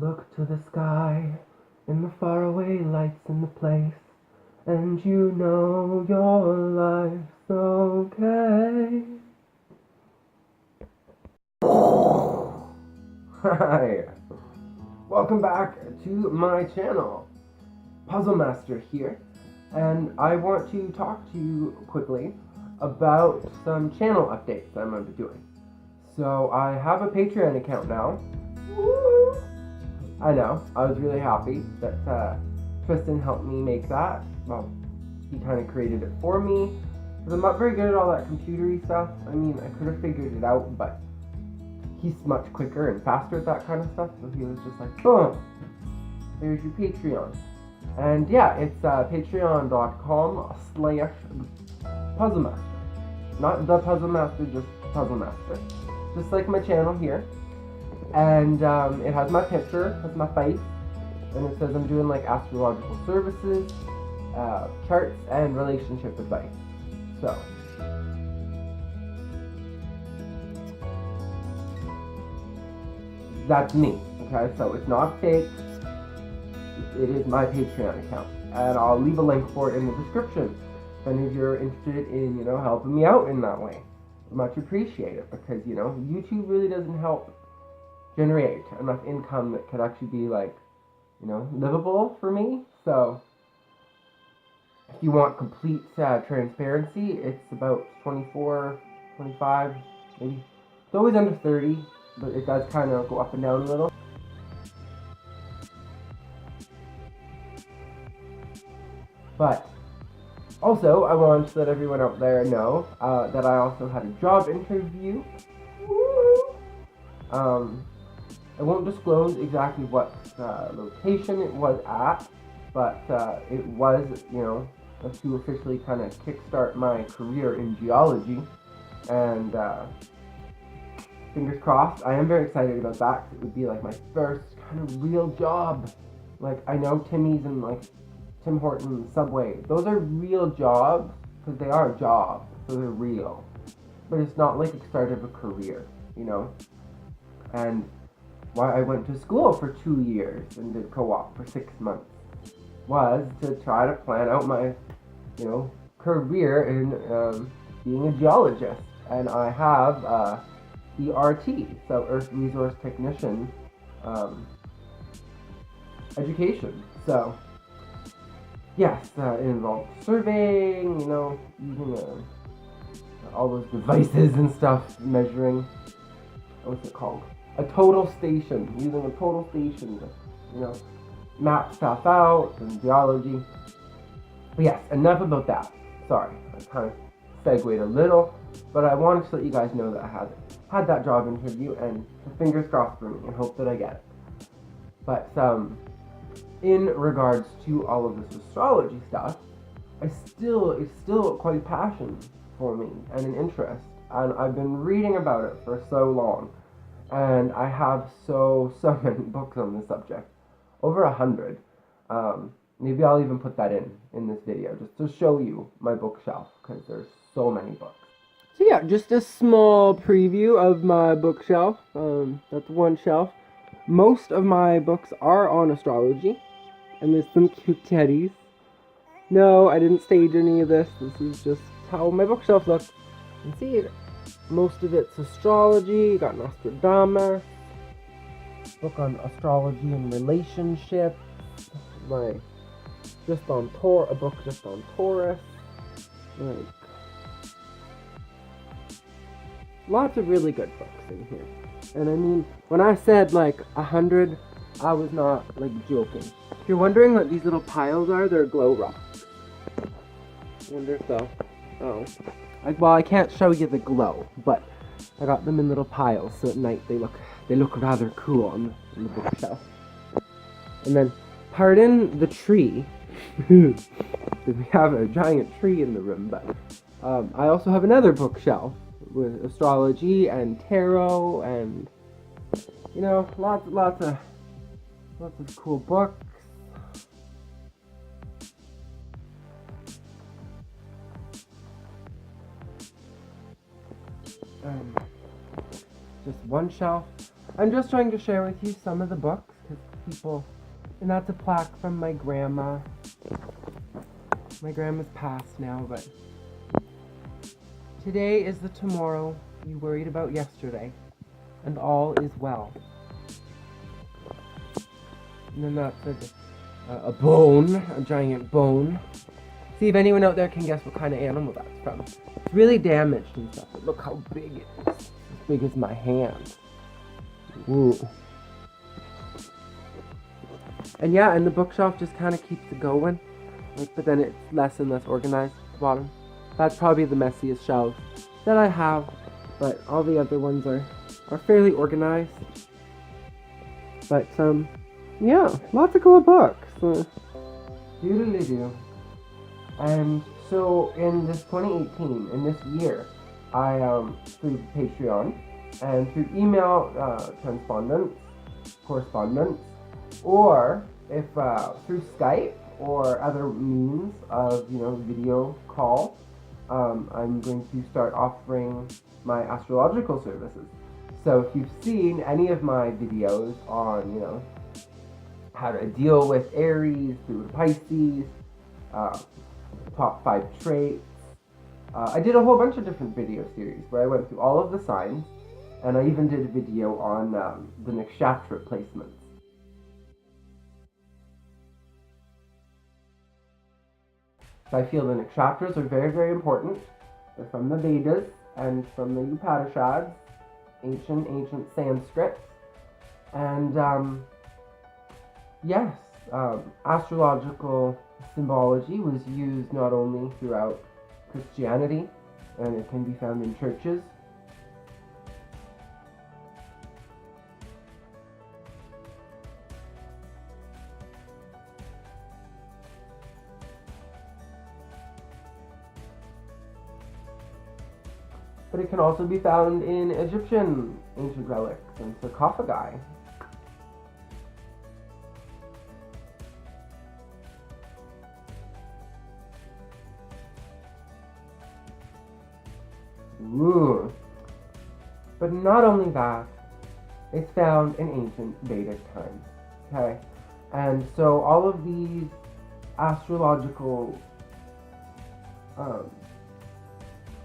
Look to the sky, in the faraway lights in the place, and you know your life's okay. Hi, welcome back to my channel. Puzzle Master here, and I want to talk to you quickly about some channel updates I'm going to be doing. So I have a Patreon account now. Woo! I know, I was really happy that Tristan helped me make that. Well, he kind of created it for me, because I'm not very good at all that computery stuff. I mean, I could have figured it out, but he's much quicker and faster at that kind of stuff, so he was just like, boom, there's your Patreon. And yeah, it's patreon.com/puzzlemaster. Not the Puzzle Master, just Puzzle Master. Just like my channel here. And it has my picture, has my face, and it says I'm doing like astrological services, charts, and relationship advice. So that's me, okay? So it's not fake, it is my Patreon account, and I'll leave a link for it in the description. If any of you are interested in, helping me out in that way, much appreciated, because, YouTube really doesn't help generate enough income that could actually be livable for me. So if you want complete transparency, it's about 24, 25, maybe. It's always under 30, but it does kind of go up and down a little. But also, I want to let everyone out there know that I also had a job interview. Woo! I won't disclose exactly what location it was at, but it was, to officially kind of kickstart my career in geology. And fingers crossed, I am very excited about that, 'cause it would be like my first kind of real job. Like, I know Timmy's and Tim Hortons, Subway, those are real jobs, because they are jobs, so they're real. But it's not like the start of a career, And why I went to school for 2 years and did co-op for 6 months was to try to plan out my, career in being a geologist. And I have ERT, so Earth Resource Technician education. So yes, it involved surveying, using all those devices and stuff, measuring, what's it called? A total station, using a total station to, map stuff out and geology. But yes, enough about that. Sorry, I kind of segued a little, but I wanted to let you guys know that I had that job interview, and fingers crossed for me, and hope that I get it. But in regards to all of this astrology stuff, it's still quite a passion for me and an interest, and I've been reading about it for so long. And I have so many books on this subject, over 100. Maybe I'll even put that in this video, just to show you my bookshelf, because there's so many books. So yeah, just a small preview of my bookshelf. That's one shelf. Most of my books are on astrology, and there's some cute teddies. No, I didn't stage any of this. This is just how my bookshelf looks. You can see it. Most of it's astrology. You got Nostradamus, book on astrology and relationships, a book just on Taurus, lots of really good books in here. And I mean, when I said 100, I was not joking. If you're wondering what these little piles are, they're glow rocks. Wonder if they'll, well, I can't show you the glow, but I got them in little piles, so at night they look rather cool on the bookshelf. And then, pardon the tree, we have a giant tree in the room, but I also have another bookshelf with astrology and tarot and, lots of cool books. Just one shelf. I'm just trying to share with you some of the books because people, and that's a plaque from my grandma. My grandma's passed now, but today is the tomorrow you worried about yesterday, and all is well. And then that's a bone, a giant bone. See if anyone out there can guess what kind of animal that's from. It's really damaged and stuff, but look how big it is. As big as my hand. Woo. And yeah, and the bookshelf just kind of keeps it going. Like, but then it's less and less organized at the bottom. That's probably the messiest shelves that I have, but all the other ones are fairly organized. But yeah, lots of cool books. Doodly-doo. And so in this 2018, in this year, I through Patreon and through email correspondence, or if through Skype or other means of video call, I'm going to start offering my astrological services. So if you've seen any of my videos on how to deal with Aries through Pisces, top 5 traits, I did a whole bunch of different video series where I went through all of the signs, and I even did a video on the Nakshatra placements. So I feel the Nakshatras are very, very important. They're from the Vedas and from the Upanishads, ancient Sanskrit. And yes, astrological symbology was used not only throughout Christianity, and it can be found in churches, but it can also be found in Egyptian ancient relics and sarcophagi. Ooh. But not only that, it's found in ancient Vedic times. Okay? And so all of these astrological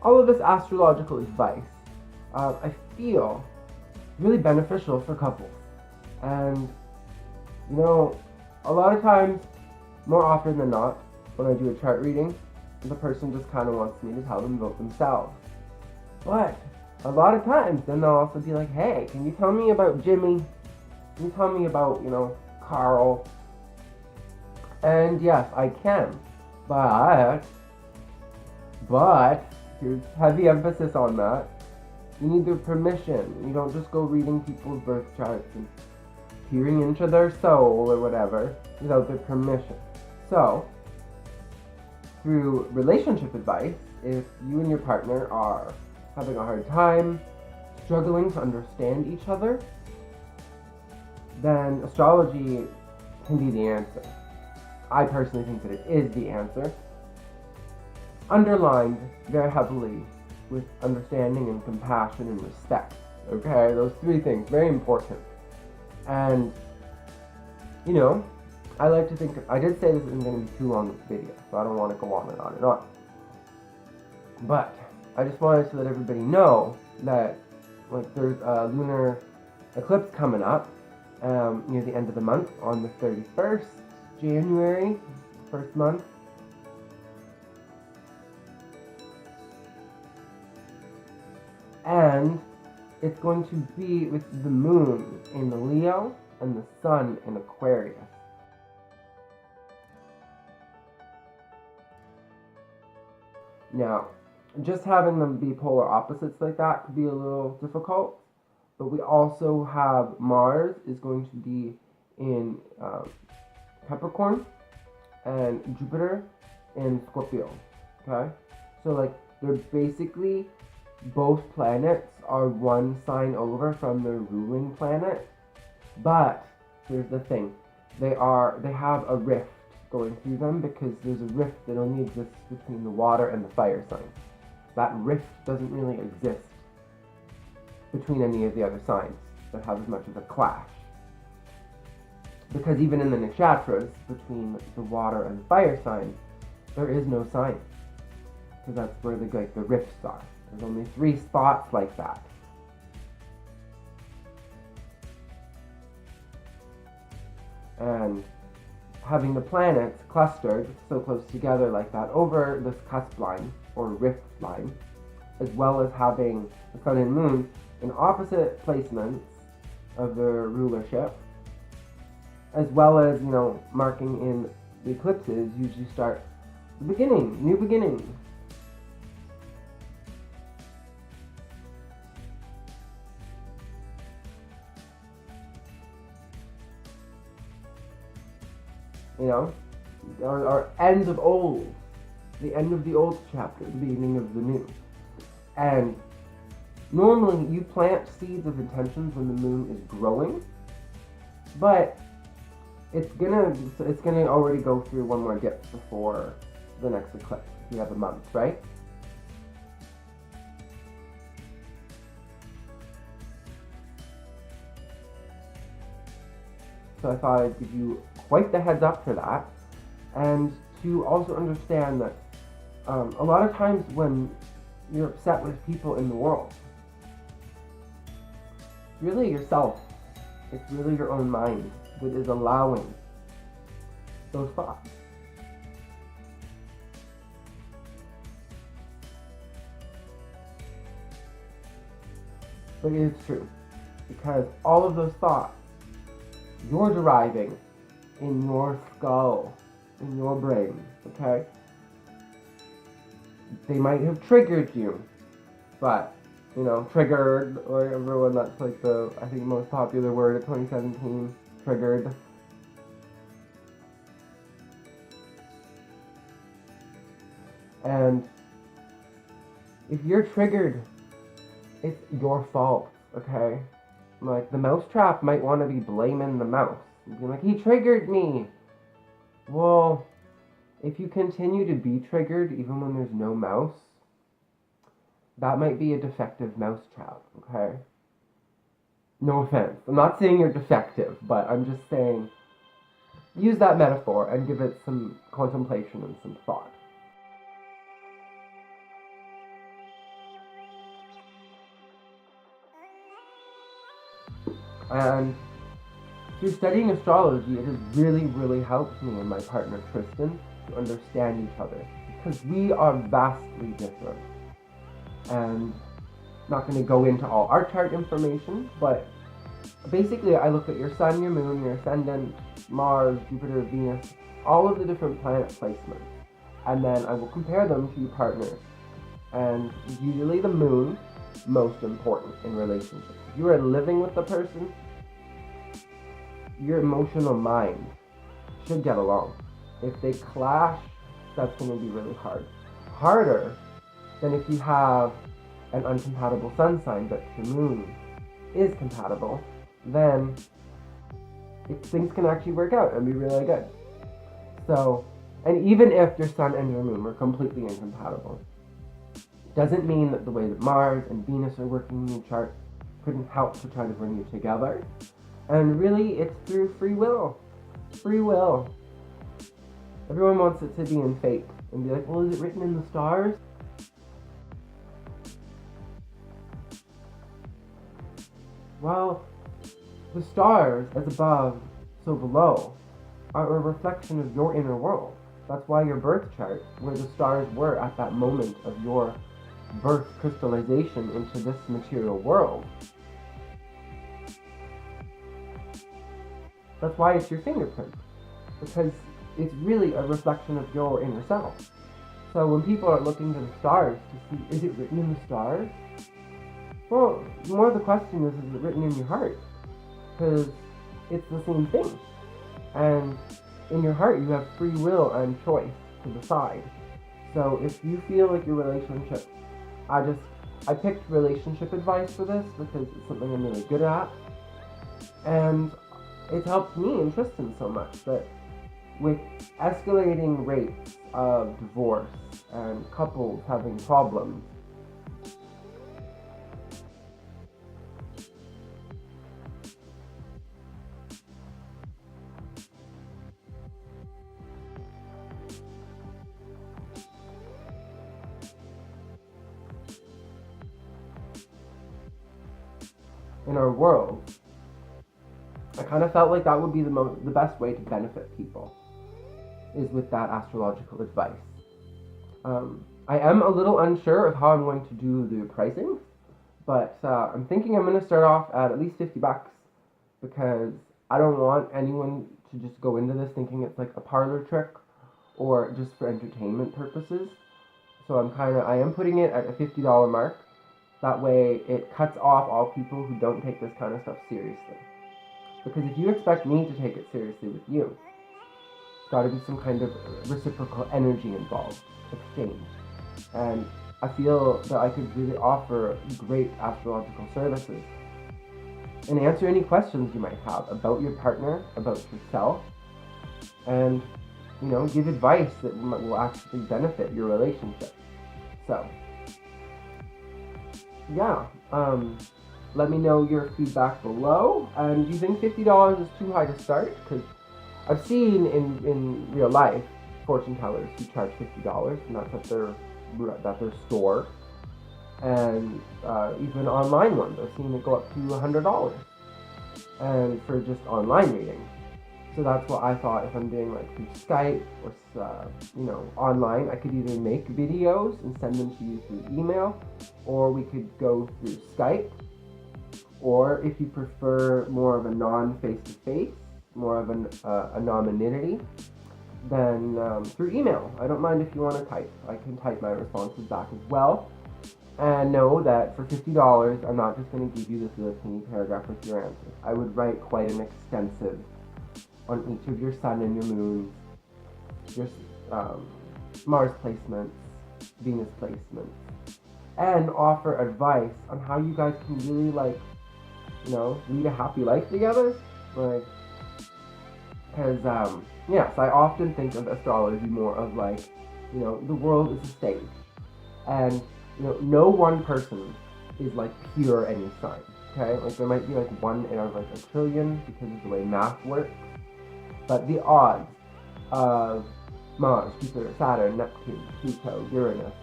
all of this astrological advice, I feel really beneficial for couples. And a lot of times, more often than not, when I do a chart reading, the person just kind of wants me to tell them about themselves. But a lot of times, then they'll also be like, hey, can you tell me about Jimmy? Can you tell me about, Carl? And yes, I can. But, here's heavy emphasis on that. You need their permission. You don't just go reading people's birth charts and peering into their soul or whatever without their permission. So, through relationship advice, if you and your partner are having a hard time, struggling to understand each other, then astrology can be the answer. I personally think that it is the answer. Underlined very heavily with understanding and compassion and respect. Okay, those 3 things, very important. And, I like to think, I did say this isn't going to be too long of a video, so I don't want to go on and on and on. But I just wanted to let everybody know that, there's a lunar eclipse coming up near the end of the month on the 31st, January, first month. And it's going to be with the moon in the Leo and the sun in Aquarius. Now, just having them be polar opposites like that could be a little difficult, but we also have Mars is going to be in Capricorn and Jupiter in Scorpio. Okay? So they're basically, both planets are one sign over from their ruling planet, but here's the thing, they have a rift going through them because there's a rift that only exists between the water and the fire signs. That rift doesn't really exist between any of the other signs that have as much as a clash. Because even in the Nakshatras, between the water and fire signs, there is no sign. Because that's where the rifts are. There's only 3 spots like that. And having the planets clustered so close together like that over this cusp line, or rift line, as well as having the sun and moon in opposite placements of their rulership, as well as, marking in the eclipses, usually start the beginning, new beginning. Our end of old, the end of the old chapter, the beginning of the new. And normally you plant seeds of intentions when the moon is growing, but it's gonna already go through one more dip before the next eclipse. We have a month, right? So I thought I'd give you quite the heads up for that, and to also understand that a lot of times when you're upset with people in the world, it's really yourself. It's really your own mind that is allowing those thoughts. But it is true, because all of those thoughts you're deriving in your skull, in your brain, okay? They might have triggered you, but, triggered, or everyone, that's like the, I think, most popular word of 2017, triggered. And if you're triggered, it's your fault, okay? Like, the mousetrap might want to be blaming the mouse. Be like, he triggered me! Well, if you continue to be triggered even when there's no mouse, that might be a defective mousetrap, okay? No offense. I'm not saying you're defective, but I'm just saying, use that metaphor and give it some contemplation and some thought. And through studying astrology, it has really, really helped me and my partner Tristan to understand each other, because we are vastly different. And I'm not going to go into all our chart information, but basically I look at your sun, your moon, your ascendant, Mars, Jupiter, Venus, all of the different planet placements, and then I will compare them to your partners. And usually the moon, most important in relationships. If you are living with the person, your emotional mind should get along. If they clash, that's going to be really hard. Harder than if you have an uncompatible sun sign, but your moon is compatible, then things can actually work out and be really good. So, and even if your sun and your moon were completely incompatible, doesn't mean that the way that Mars and Venus are working in your chart couldn't help to try to bring you together. And really, it's through free will. Free will. Everyone wants it to be in fate and be like, well, is it written in the stars? Well, the stars, as above, so below, are a reflection of your inner world. That's why your birth chart, where the stars were at that moment of your birth crystallization into this material world, that's why it's your fingerprint, because it's really a reflection of your inner self. So when people are looking to the stars to see, is it written in the stars? Well, more the question is it written in your heart? Because it's the same thing. And in your heart, you have free will and choice to decide. So if you feel like your relationship, I picked relationship advice for this because it's something I'm really good at. And it's helped me and Tristan so much that with escalating rates of divorce and couples having problems, in our world, I kind of felt like that would be the best way to benefit people, is with that astrological advice. I am a little unsure of how I'm going to do the pricing, but I'm thinking I'm going to start off at least $50, because I don't want anyone to just go into this thinking it's like a parlor trick or just for entertainment purposes. So I am putting it at a $50 mark. That way it cuts off all people who don't take this kind of stuff seriously. Because if you expect me to take it seriously with you, there's got to be some kind of reciprocal energy involved, exchange. And I feel that I could really offer great astrological services and answer any questions you might have about your partner, about yourself, and, you know, give advice that will actually benefit your relationship. So, yeah, let me know your feedback below. And do you think $50 is too high to start? Because I've seen in real life fortune tellers who charge $50, and that's at their store. And even online ones, I've seen it go up to $100, and for just online reading. So that's what I thought. If I'm doing like through Skype or online, I could either make videos and send them to you through email, or we could go through Skype, or if you prefer more of a non-face-to-face, more of an anonymity, then through email. I don't mind if you want to type. I can type my responses back as well. And know that for $50, I'm not just going to give you this little teeny paragraph with your answers. I would write quite an extensive on each of your sun and your moons, your Mars placements, Venus placements, and offer advice on how you guys can really, lead a happy life together. Because, yes, I often think of astrology more of the world is a stage. And no one person is pure any sign, okay? There might be one in a trillion because of the way math works, but the odds of Mars, Jupiter, Saturn, Neptune, Pluto, Uranus,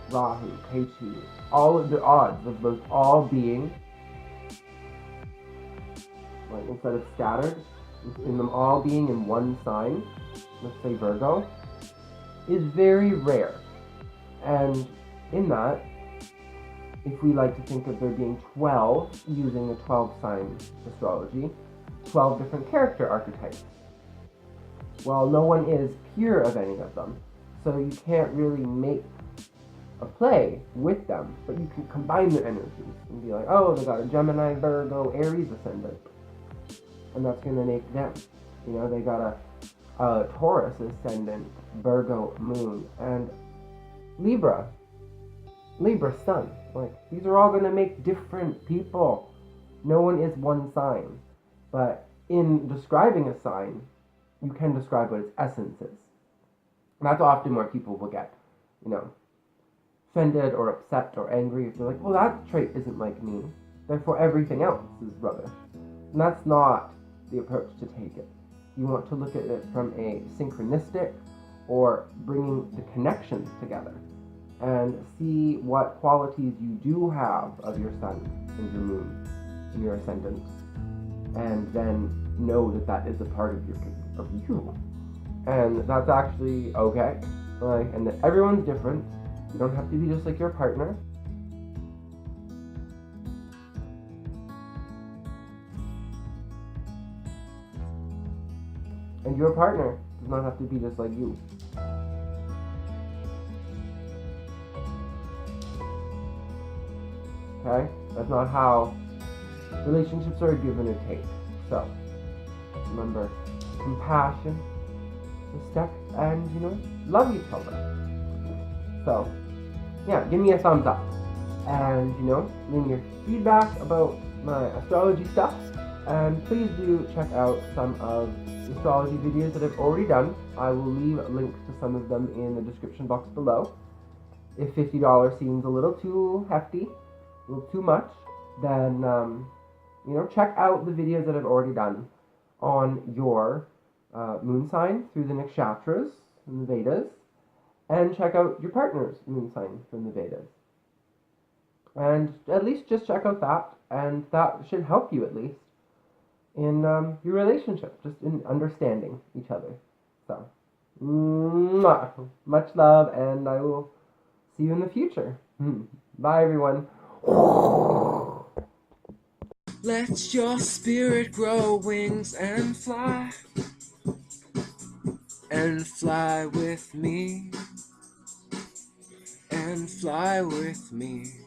Rahu, Ketu, all of the odds of those all being, instead of scattered, in them all being in one sign, let's say Virgo, is very rare. And in that, if we like to think of there being 12, using the 12-sign astrology, 12 different character archetypes. Well, no one is pure of any of them, so you can't really make a play with them, but you can combine their energies and be like, oh, they got a Gemini, Virgo, Aries ascendant, and that's going to make them. They got a Taurus ascendant, Virgo moon, and Libra sun. These are all going to make different people. No one is one sign. But in describing a sign, you can describe what its essence is. And that's often where people will get, offended or upset or angry if they're like, well, that trait isn't like me, therefore everything else is rubbish. And that's not the approach to take it. You want to look at it from a synchronistic, or bringing the connections together, and see what qualities you do have of your sun and your moon and your ascendant, and then know that that is a part of you, and that's actually okay. And that everyone's different. You don't have to be just like your partner. And your partner does not have to be just like you. Okay? That's not how relationships are a give and a take. So, remember, compassion, respect, and, love each other. So, yeah, give me a thumbs up. And, leave me your feedback about my astrology stuff. And please do check out some of the astrology videos that I've already done. I will leave links to some of them in the description box below. If $50 seems a little too hefty, a little too much, then, check out the videos that I've already done on your moon sign through the Nakshatras and the Vedas, and check out your partner's moon sign from the Vedas. And at least just check out that, and that should help you at least in your relationship, just in understanding each other. So, mwah, much love, and I will see you in the future. Bye, everyone. Let your spirit grow wings and fly with me, and fly with me.